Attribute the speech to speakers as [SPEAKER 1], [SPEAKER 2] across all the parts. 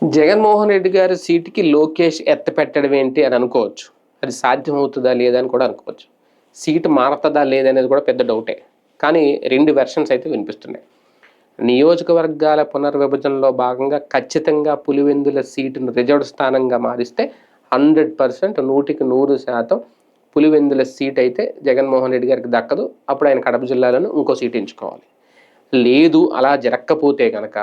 [SPEAKER 1] జగన్మోహన్ రెడ్డి గారి సీటుకి లోకేష్ ఎత్తపెట్టడం ఏంటి అని అనుకోవచ్చు. అది సాధ్యమవుతుందా లేదా అని కూడా అనుకోవచ్చు. సీటు మారుతుందా లేదనేది కూడా పెద్ద డౌటే. కానీ 2 వెర్షన్స్ అయితే వినిపిస్తున్నాయి. నియోజకవర్గాల పునర్విభజనలో భాగంగా ఖచ్చితంగా పులివెందుల సీటును రిజర్వ్డ్ స్థానంగా మారిస్తే 100% 100% పులివెందుల సీట్ అయితే జగన్మోహన్ రెడ్డి గారికి దక్కదు. అప్పుడు ఆయన కడప జిల్లాలోనూ ఇంకో సీట్ ఎంచుకోవాలి. లేదు అలా జరగకపోతే కనుక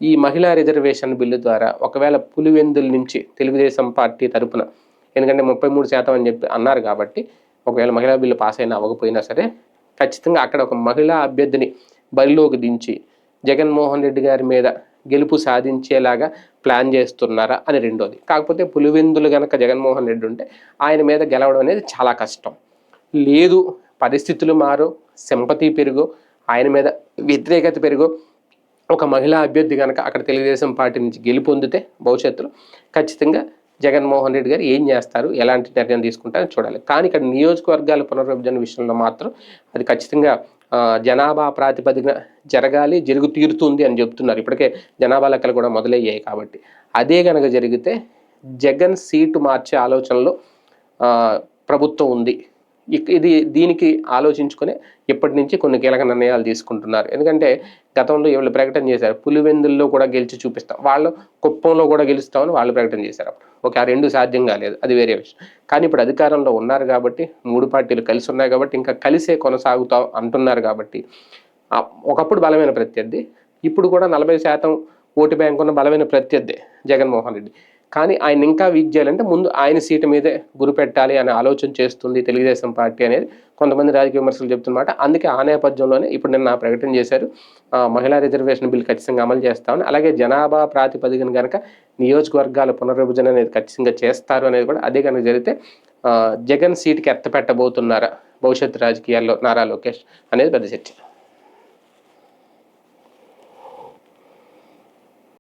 [SPEAKER 1] ఈ మహిళా రిజర్వేషన్ బిల్లు ద్వారా ఒకవేళ పులివెందుల నుంచి తెలుగుదేశం పార్టీ తరపున, ఎందుకంటే 33% అని చెప్పి అన్నారు కాబట్టి, ఒకవేళ మహిళా బిల్లు పాస్ అయినా అవ్వకపోయినా సరే ఖచ్చితంగా అక్కడ ఒక మహిళా అభ్యర్థిని బరిలోకి దించి జగన్మోహన్ రెడ్డి గారి మీద గెలుపు సాధించేలాగా ప్లాన్ చేస్తున్నారా అని రెండోది. కాకపోతే పులివెందులు కనుక జగన్మోహన్ రెడ్డి ఉంటే ఆయన మీద గెలవడం అనేది చాలా కష్టం. లేదు పరిస్థితులు మారు, సింపతి పెరుగు, ఆయన మీద వ్యతిరేకత పెరుగు, ఒక మహిళా అభ్యర్థి కనుక అక్కడ తెలుగుదేశం పార్టీ నుంచి గెలుపొందితే భవిష్యత్తులో ఖచ్చితంగా జగన్మోహన్ రెడ్డి గారు ఏం చేస్తారు, ఎలాంటి నిర్ణయం తీసుకుంటారని చూడాలి. కానీ ఇక్కడ నియోజకవర్గాల పునర్విభజన విషయంలో మాత్రం అది ఖచ్చితంగా జనాభా ప్రాతిపదికన జరగాలి, జరుగు తీరుతుంది అని చెప్తున్నారు. ఇప్పటికే జనాభా లెక్కలు కూడా మొదలయ్యాయి కాబట్టి అదే కనుక జరిగితే జగన్ సీటు మార్చే ఆలోచనలో ప్రభుత్వం ఉంది. దీనికి ఆలోచించుకొని ఇప్పటి నుంచి కొన్ని కీలక నిర్ణయాలు తీసుకుంటున్నారు. ఎందుకంటే గతంలో వీళ్ళు ప్రకటన చేశారు, పులివెందుల్లో కూడా గెలిచి చూపిస్తాం, వాళ్ళు కుప్పంలో కూడా గెలుస్తామని వాళ్ళు ప్రకటన చేశారు. అప్పుడు ఓకే, ఆ 2 సాధ్యం కాలేదు, అది వేరే విషయం. కానీ ఇప్పుడు అధికారంలో ఉన్నారు కాబట్టి, 3 పార్టీలు కలిసి ఉన్నాయి కాబట్టి, ఇంకా కలిసే కొనసాగుతాం అంటున్నారు కాబట్టి, ఒకప్పుడు బలమైన ప్రత్యర్థి, ఇప్పుడు కూడా 40% ఓటు బ్యాంక్ ఉన్న బలమైన ప్రత్యర్థి జగన్మోహన్ రెడ్డి. కానీ ఆయన ఇంకా వీక్ చేయాలంటే ముందు ఆయన సీటు మీదే గురి పెట్టాలి అనే ఆలోచన చేస్తుంది తెలుగుదేశం పార్టీ అనేది కొంతమంది రాజకీయ విమర్శలు చెప్తున్నమాట. అందుకే ఆ నేపథ్యంలోనే ఇప్పుడు నిన్న ప్రకటన చేశారు, మహిళా రిజర్వేషన్ బిల్ ఖచ్చితంగా అమలు చేస్తామని. అలాగే జనాభా ప్రాతిపదికన కనుక నియోజకవర్గాల పునర్విభజన అనేది ఖచ్చితంగా చేస్తారు అనేది కూడా, అదే కనుక జరిగితే జగన్ సీటుకి ఎత్తపెట్టబోతున్నారా భవిష్యత్తు రాజకీయాల్లో నారా లోకేష్ అనేది పెద్ద చర్చ.